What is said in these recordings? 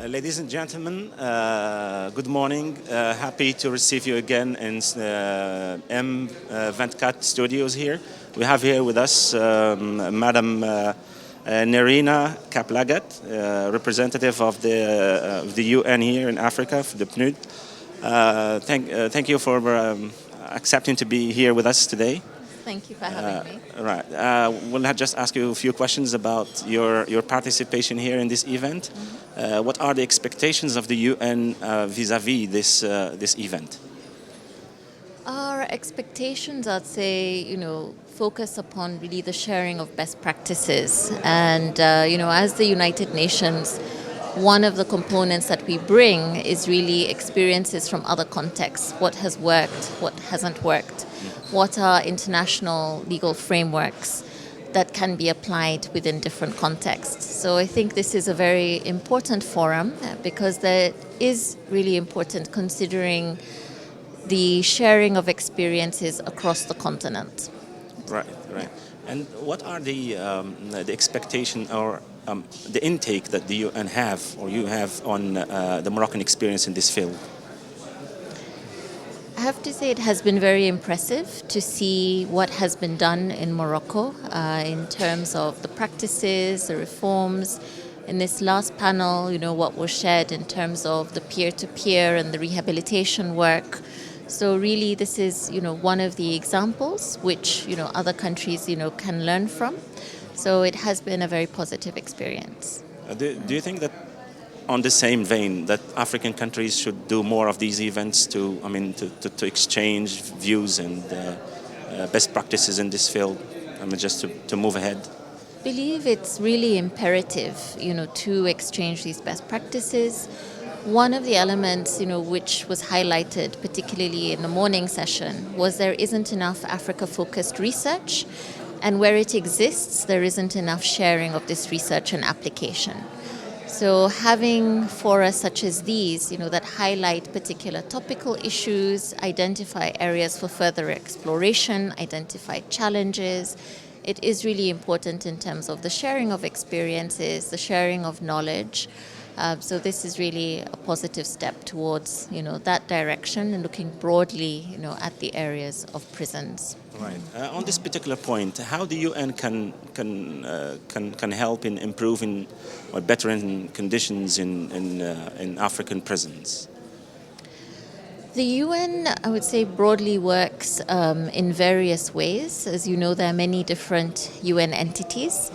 Ladies and gentlemen, good morning. Happy to receive you again in M24 studios here. We have here with us Mme Nirina Chebiwot, representative of the UN here in Africa, for the PNUD. Thank you for accepting to be here with us today. Thank you for having me. Right. We'll just ask you a few questions about your participation here in this event. Mm-hmm. What are the expectations of the UN vis-à-vis this event? Our expectations, I'd say, focus upon really the sharing of best practices. And, as the United Nations, one of the components that we bring is really experiences from other contexts. What has worked, what hasn't worked. What are international legal frameworks that can be applied within different contexts. So I think this is a very important forum because that is really important considering the sharing of experiences across the continent. Right. And what are the expectation or the intake that the UN have or you have on the Moroccan experience in this field? I have to say it has been very impressive to see what has been done in Morocco in terms of the practices, the reforms. In this last panel, what was shared in terms of the peer-to-peer and the rehabilitation work. So really this is, one of the examples which, other countries, can learn from. So it has been a very positive experience. Do you think that on the same vein that African countries should do more of these events to exchange views and best practices in this field, just to move ahead? I believe it's really imperative, to exchange these best practices. One of the elements, which was highlighted particularly in the morning session was there isn't enough Africa-focused research, and where it exists, there isn't enough sharing of this research and application. So having forums such as these, that highlight particular topical issues, identify areas for further exploration, identify challenges, it is really important in terms of the sharing of experiences, the sharing of knowledge. So this is really a positive step towards, that direction and looking broadly, at the areas of prisons. Right. On this particular point, how the UN can help in improving or bettering conditions in African prisons? The UN, I would say, broadly works in various ways. As you know, there are many different UN entities.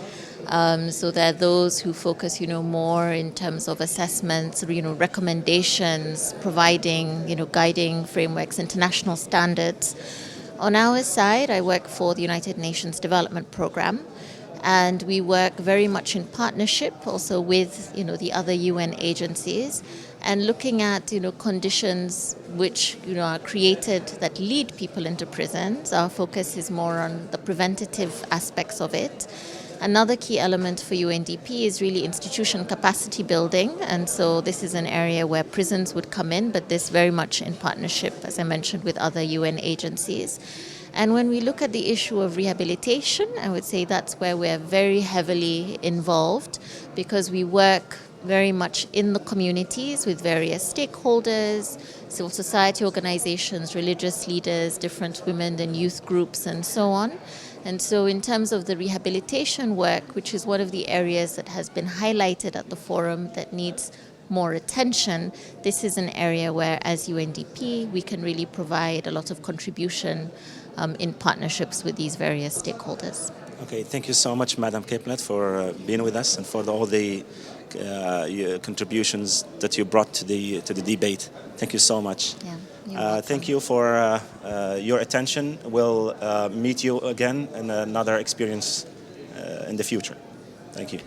So there are those who focus, more in terms of assessments, recommendations, providing, guiding frameworks, international standards. On our side, I work for the United Nations Development Programme, and we work very much in partnership also with, the other UN agencies, and looking at, conditions which, are created that lead people into prisons. Our focus is more on the preventative aspects of it. Another key element for UNDP is really institution capacity building, and so this is an area where prisons would come in, but this very much in partnership, as I mentioned, with other UN agencies. And when we look at the issue of rehabilitation, I would say that's where we're very heavily involved because we work very much in the communities with various stakeholders, civil society organizations, religious leaders, different women and youth groups, and so on. And so in terms of the rehabilitation work, which is one of the areas that has been highlighted at the forum that needs more attention, this is an area where, as UNDP, we can really provide a lot of contribution in partnerships with these various stakeholders. Okay, thank you so much, Madam Chebiwot, for being with us and for all the contributions that you brought to the debate. Thank you so much. Yeah, thank you for your attention. We'll meet you again in another experience in the future. Thank you.